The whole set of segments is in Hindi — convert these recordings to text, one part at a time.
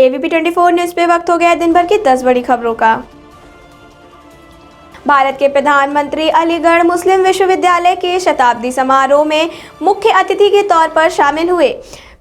ABP 24 न्यूज़ पे वक्त हो गया दिन भर की 10 बड़ी खबरों का। भारत के प्रधानमंत्री अलीगढ़ मुस्लिम विश्वविद्यालय के शताब्दी समारोह में मुख्य अतिथि के तौर पर शामिल हुए।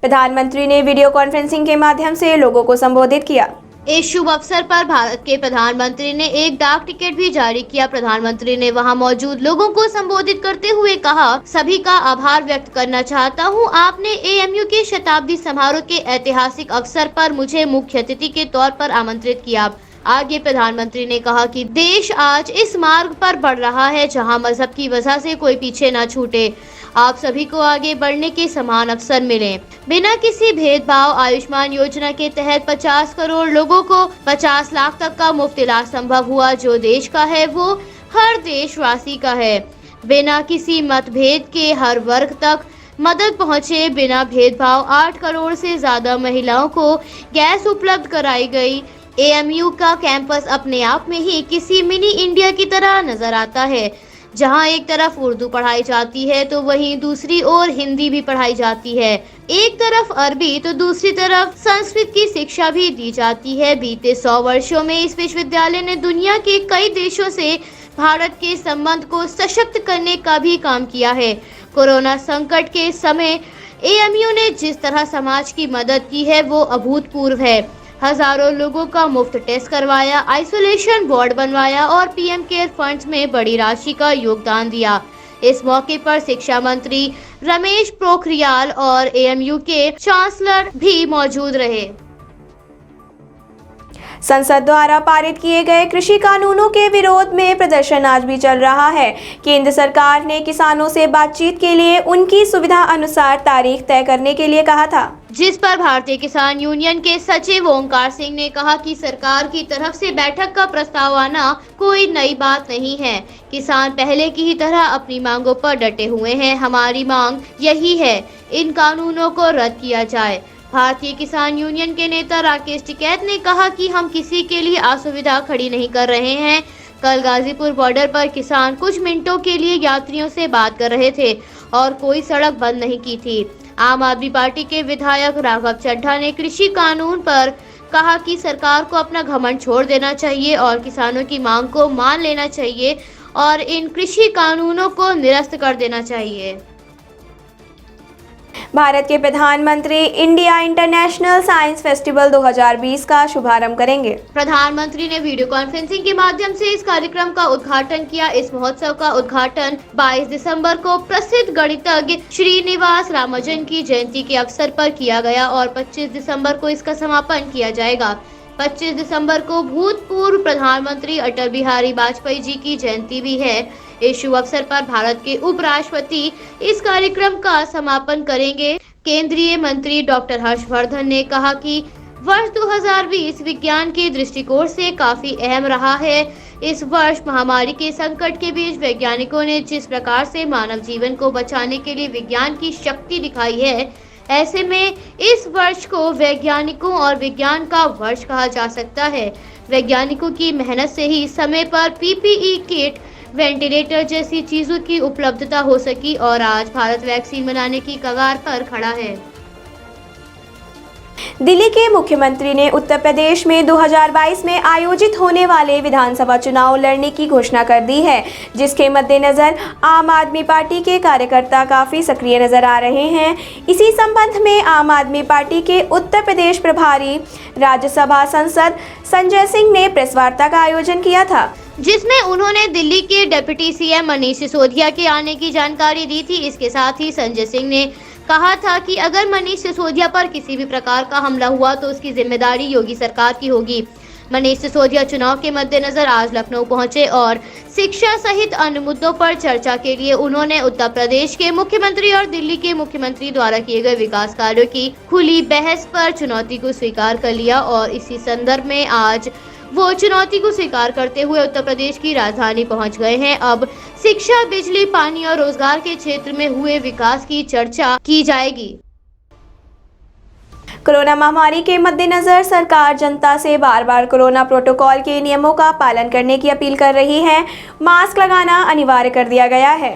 प्रधानमंत्री ने वीडियो कॉन्फ्रेंसिंग के माध्यम से लोगों को संबोधित किया। इस शुभ अवसर पर भारत के प्रधानमंत्री ने एक डाक टिकट भी जारी किया। प्रधानमंत्री ने वहां मौजूद लोगों को संबोधित करते हुए कहा, सभी का आभार व्यक्त करना चाहता हूं। आपने AMU के शताब्दी समारोह के ऐतिहासिक अवसर पर मुझे मुख्य अतिथि के तौर पर आमंत्रित किया। आगे प्रधानमंत्री ने कहा कि देश आज इस मार्ग पर बढ़ रहा है जहां मजहब की वजह से कोई पीछे न छूटे। आप सभी को आगे बढ़ने के समान अवसर मिले। बिना किसी भेदभाव आयुष्मान योजना के तहत 50 करोड़ लोगों को 50 लाख तक का मुफ्त इलाज संभव हुआ। जो देश का है वो हर देशवासी का है। बिना किसी मतभेद के हर वर्ग तक मदद पहुंचे। बिना भेदभाव 8 करोड़ से ज्यादा महिलाओं को गैस उपलब्ध कराई गई। AMU का कैंपस अपने आप में ही किसी मिनी इंडिया की तरह नजर आता है, जहां एक तरफ उर्दू पढ़ाई जाती है तो वहीं दूसरी ओर हिंदी भी पढ़ाई जाती है। एक तरफ अरबी तो दूसरी तरफ संस्कृत की शिक्षा भी दी जाती है। बीते 100 वर्षों में इस विश्वविद्यालय ने दुनिया के कई देशों से भारत के संबंध को सशक्त करने का भी काम किया है। कोरोना संकट के समय AMU ने जिस तरह समाज की मदद की है वो अभूतपूर्व है। हजारों लोगों का मुफ्त टेस्ट करवाया, आइसोलेशन वार्ड बनवाया और PM केयर फंड्स में बड़ी राशि का योगदान दिया। इस मौके पर शिक्षा मंत्री रमेश पोखरियाल और AMU के चांसलर भी मौजूद रहे। संसद द्वारा पारित किए गए कृषि कानूनों के विरोध में प्रदर्शन आज भी चल रहा है। केंद्र सरकार ने किसानों से बातचीत के लिए उनकी सुविधा अनुसार तारीख तय करने के लिए कहा था, जिस पर भारतीय किसान यूनियन के सचिव ओंकार सिंह ने कहा कि सरकार की तरफ से बैठक का प्रस्ताव आना कोई नई बात नहीं है। किसान पहले की ही तरह अपनी मांगों पर डटे हुए हैं। हमारी मांग यही है, इन कानूनों को रद्द किया जाए। भारतीय किसान यूनियन के नेता राकेश टिकैत ने कहा कि हम किसी के लिए असुविधा खड़ी नहीं कर रहे हैं। कल गाजीपुर बॉर्डर पर किसान कुछ मिनटों के लिए यात्रियों से बात कर रहे थे और कोई सड़क बंद नहीं की थी। आम आदमी पार्टी के विधायक राघव चड्ढा ने कृषि कानून पर कहा कि सरकार को अपना घमंड छोड़ देना चाहिए और किसानों की मांग को मान लेना चाहिए और इन कृषि कानूनों को निरस्त कर देना चाहिए। भारत के प्रधानमंत्री इंडिया इंटरनेशनल साइंस फेस्टिवल 2020 का शुभारंभ करेंगे। प्रधानमंत्री ने वीडियो कॉन्फ्रेंसिंग के माध्यम से इस कार्यक्रम का उद्घाटन किया। इस महोत्सव का उद्घाटन 22 दिसंबर को प्रसिद्ध गणितज्ञ श्रीनिवास रामानुजन की जयंती के अवसर पर किया गया और 25 दिसंबर को इसका समापन किया जाएगा। 25 दिसंबर को भूतपूर्व प्रधानमंत्री अटल बिहारी वाजपेयी जी की जयंती भी है। इस शुभ अवसर पर भारत के उपराष्ट्रपति इस कार्यक्रम का समापन करेंगे। केंद्रीय मंत्री डॉक्टर हर्षवर्धन ने कहा कि वर्ष 2020 विज्ञान के दृष्टिकोण से काफी अहम रहा है। इस वर्ष महामारी के संकट के बीच वैज्ञानिकों ने जिस प्रकार से मानव जीवन को बचाने के लिए विज्ञान की शक्ति दिखाई है, ऐसे में इस वर्ष को वैज्ञानिकों और विज्ञान का वर्ष कहा जा सकता है। वैज्ञानिकों की मेहनत से ही समय पर PPE किट, वेंटिलेटर जैसी चीजों की उपलब्धता हो सकी और आज भारत वैक्सीन बनाने की कगार पर खड़ा है। दिल्ली के मुख्यमंत्री ने उत्तर प्रदेश में 2022 में आयोजित होने वाले विधानसभा चुनाव लड़ने की घोषणा कर दी है, जिसके मद्देनजर आम आदमी पार्टी के कार्यकर्ता काफी सक्रिय नजर आ रहे हैं। इसी संबंध में आम आदमी पार्टी के उत्तर प्रदेश प्रभारी राज्यसभा सांसद संजय सिंह ने प्रेस वार्ता का आयोजन किया था, जिसमें उन्होंने दिल्ली के डिप्टी CM मनीष सिसोदिया के आने की जानकारी दी थी। इसके साथ ही संजय सिंह ने कहा था कि अगर मनीष सिसोदिया पर किसी भी प्रकार का हमला हुआ तो उसकी जिम्मेदारी योगी सरकार की होगी। मनीष सिसोदिया चुनाव के मद्देनजर आज लखनऊ पहुंचे और शिक्षा सहित अन्य मुद्दों पर चर्चा के लिए उन्होंने उत्तर प्रदेश के मुख्यमंत्री और दिल्ली के मुख्यमंत्री द्वारा किए गए विकास कार्यों की खुली बहस पर चुनौती को स्वीकार कर लिया और इसी संदर्भ में आज वो चुनौती को स्वीकार करते हुए उत्तर प्रदेश की राजधानी पहुंच गए हैं। अब शिक्षा, बिजली, पानी और रोजगार के क्षेत्र में हुए विकास की चर्चा की जाएगी। कोरोना महामारी के मद्देनजर सरकार जनता से बार बार कोरोना प्रोटोकॉल के नियमों का पालन करने की अपील कर रही है। मास्क लगाना अनिवार्य कर दिया गया है।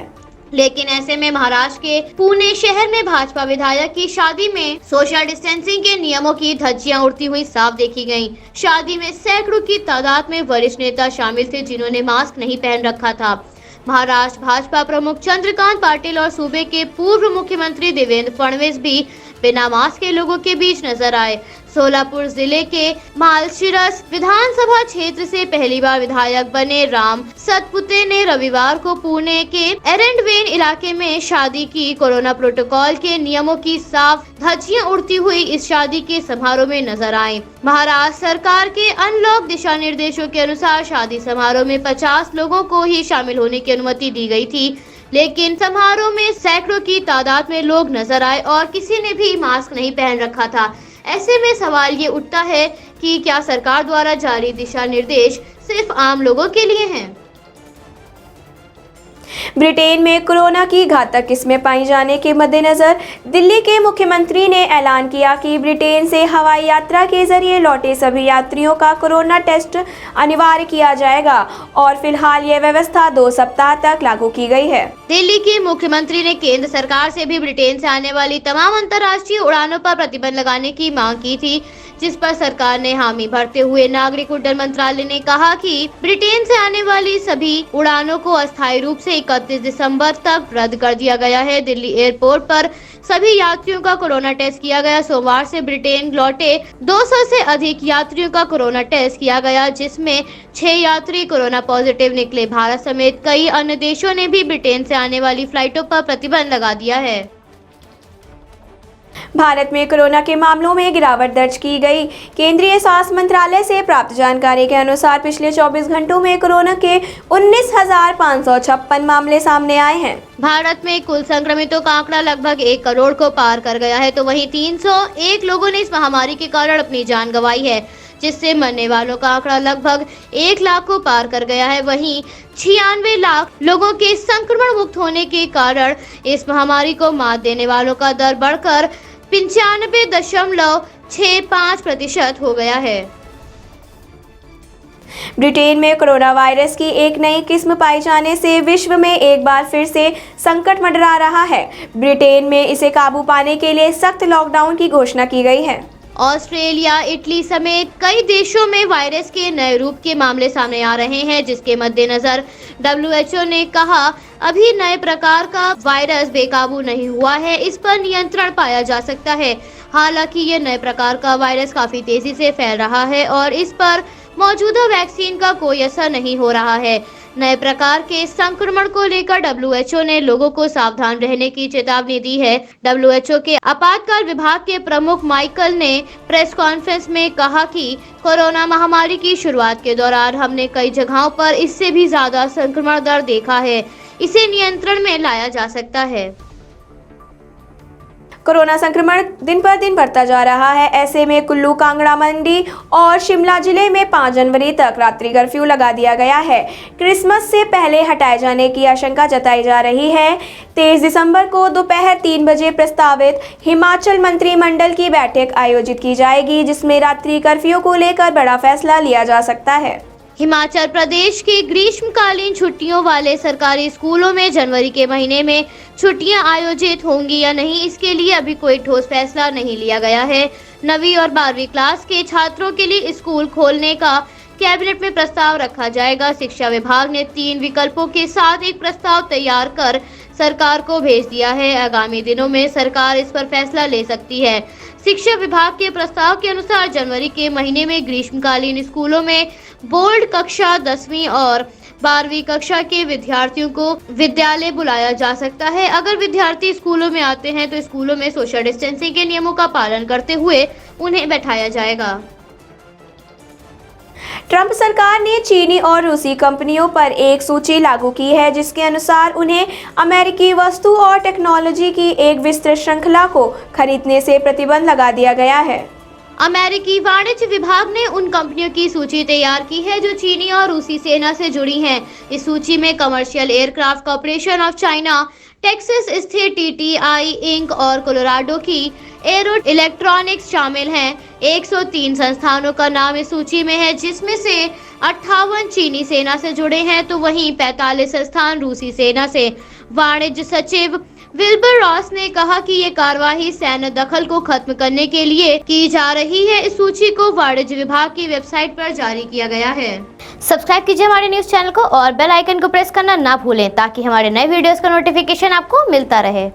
लेकिन ऐसे में महाराष्ट्र के पुणे शहर में भाजपा विधायक की शादी में सोशल डिस्टेंसिंग के नियमों की धज्जियां उड़ती हुई साफ देखी गयी। शादी में सैकड़ों की तादाद में वरिष्ठ नेता शामिल थे जिन्होंने मास्क नहीं पहन रखा था। महाराष्ट्र भाजपा प्रमुख चंद्रकांत पाटिल और सूबे के पूर्व मुख्यमंत्री देवेंद्र फडणवीस भी बिना मास्क के लोगों के बीच नजर आए। सोलापुर जिले के मालशिरस विधानसभा क्षेत्र से पहली बार विधायक बने राम सतपुते ने रविवार को पुणे के एरंडवेन इलाके में शादी की। कोरोना प्रोटोकॉल के नियमों की साफ धज्जियां उड़ती हुई इस शादी के समारोह में नजर आए। महाराष्ट्र सरकार के अनलॉक दिशा निर्देशों के अनुसार शादी समारोह में 50 लोगों को ही शामिल होने की अनुमति दी गई थी, लेकिन समारोह में सैकड़ों की तादाद में लोग नजर आए और किसी ने भी मास्क नहीं पहन रखा था। ऐसे में सवाल ये उठता है कि क्या सरकार द्वारा जारी दिशा निर्देश सिर्फ आम लोगों के लिए हैं? ब्रिटेन में कोरोना की घातक किस्में पाई जाने के मद्देनजर दिल्ली के मुख्यमंत्री ने ऐलान किया कि ब्रिटेन से हवाई यात्रा के जरिए लौटे सभी यात्रियों का कोरोना टेस्ट अनिवार्य किया जाएगा और फिलहाल ये व्यवस्था 2 सप्ताह तक लागू की गई है। दिल्ली के मुख्यमंत्री ने केंद्र सरकार से भी ब्रिटेन से आने वाली तमाम अंतर्राष्ट्रीय उड़ानों पर प्रतिबंध लगाने की मांग की थी, जिस पर सरकार ने हामी भरते हुए नागरिक उड्डयन मंत्रालय ने कहा कि ब्रिटेन से आने वाली सभी उड़ानों को अस्थायी रूप से 31 दिसंबर तक रद्द कर दिया गया है। दिल्ली एयरपोर्ट पर सभी यात्रियों का कोरोना टेस्ट किया गया। सोमवार से ब्रिटेन लौटे 200 से अधिक यात्रियों का कोरोना टेस्ट किया गया, जिसमें 6 यात्री कोरोना पॉजिटिव निकले। भारत समेत कई अन्य देशों ने भी ब्रिटेन से आने वाली फ्लाइटों पर प्रतिबंध लगा दिया है। भारत में कोरोना के मामलों में गिरावट दर्ज की गई। केंद्रीय स्वास्थ्य मंत्रालय से प्राप्त जानकारी के अनुसार पिछले 24 घंटों में कोरोना के 19,556 मामले सामने आए हैं। भारत में कुल संक्रमितों का आंकड़ा लगभग 1 करोड़ को पार कर गया है, तो वहीं 301 लोगों ने इस महामारी के कारण अपनी जान गंवाई है, जिससे मरने वालों का आंकड़ा लगभग 1 लाख को पार कर गया है। वहीं 96 लाख लोगों के संक्रमण मुक्त होने के कारण इस महामारी को मात देने वालों का दर बढ़कर 95.65% हो गया है। ब्रिटेन में कोरोना वायरस की एक नई किस्म पाए जाने से विश्व में एक बार फिर से संकट मंडरा रहा है। ब्रिटेन में इसे काबू पाने के लिए सख्त लॉकडाउन की घोषणा की गई है। ऑस्ट्रेलिया, इटली समेत कई देशों में वायरस के नए रूप के मामले सामने आ रहे हैं, जिसके मद्देनजर WHO ने कहा अभी नए प्रकार का वायरस बेकाबू नहीं हुआ है, इस पर नियंत्रण पाया जा सकता है। हालांकि ये नए प्रकार का वायरस काफी तेजी से फैल रहा है और इस पर मौजूदा वैक्सीन का कोई असर नहीं हो रहा है। नए प्रकार के संक्रमण को लेकर WHO ने लोगों को सावधान रहने की चेतावनी दी है। WHO के आपातकाल विभाग के प्रमुख माइकल ने प्रेस कॉन्फ्रेंस में कहा कि कोरोना महामारी की शुरुआत के दौरान हमने कई जगहों पर इससे भी ज्यादा संक्रमण दर देखा है। इसे नियंत्रण में लाया जा सकता है। कोरोना संक्रमण दिन पर दिन बढ़ता जा रहा है। ऐसे में कुल्लू, कांगड़ा, मंडी और शिमला जिले में 5 जनवरी तक रात्रि कर्फ्यू लगा दिया गया है। क्रिसमस से पहले हटाए जाने की आशंका जताई जा रही है। 23 दिसंबर को दोपहर 3 बजे प्रस्तावित हिमाचल मंत्रिमंडल की बैठक आयोजित की जाएगी, जिसमें रात्रि कर्फ्यू को लेकर बड़ा फैसला लिया जा सकता है। हिमाचल प्रदेश के ग्रीष्मकालीन छुट्टियों वाले सरकारी स्कूलों में जनवरी के महीने में छुट्टियां आयोजित होंगी या नहीं, इसके लिए अभी कोई ठोस फैसला नहीं लिया गया है। 9वीं और 12वीं क्लास के छात्रों के लिए स्कूल खोलने का कैबिनेट में प्रस्ताव रखा जाएगा। शिक्षा विभाग ने 3 विकल्पों के साथ एक प्रस्ताव तैयार कर सरकार को भेज दिया है। आगामी दिनों में सरकार इस पर फैसला ले सकती है। शिक्षा विभाग के प्रस्ताव के अनुसार जनवरी के महीने में ग्रीष्मकालीन स्कूलों में बोर्ड कक्षा 10वीं और 12वीं कक्षा के विद्यार्थियों को विद्यालय बुलाया जा सकता है। अगर विद्यार्थी स्कूलों में आते हैं तो स्कूलों में सोशल डिस्टेंसिंग के नियमों का पालन करते हुए उन्हें बैठाया जाएगा। ट्रंप सरकार ने चीनी और रूसी कंपनियों पर एक सूची लागू की है, जिसके अनुसार उन्हें अमेरिकी वस्तु और टेक्नोलॉजी की एक विस्तृत श्रृंखला को खरीदने से प्रतिबंध लगा दिया गया है। अमेरिकी वाणिज्य विभाग ने उन कंपनियों की सूची तैयार की है जो चीनी और रूसी सेना से जुड़ी हैं। इस सूची में commercial aircraft corporation of China, Texas स्थित TTI इंक और कोलोराडो की एरो इलेक्ट्रॉनिक्स शामिल हैं। 103 संस्थानों का नाम इस सूची में है, जिसमें से 58 चीनी सेना से जुड़े हैं, तो वहीं 45 संस्थान रूसी सेना से। वाणिज्य सचिव विल्बर रॉस ने कहा कि ये कार्यवाही सैन्य दखल को खत्म करने के लिए की जा रही है। इस सूची को वाणिज्य विभाग की वेबसाइट पर जारी किया गया है। सब्सक्राइब कीजिए हमारे न्यूज चैनल को और बेल आइकन को प्रेस करना ना भूलें ताकि हमारे नए वीडियोस का नोटिफिकेशन आपको मिलता रहे।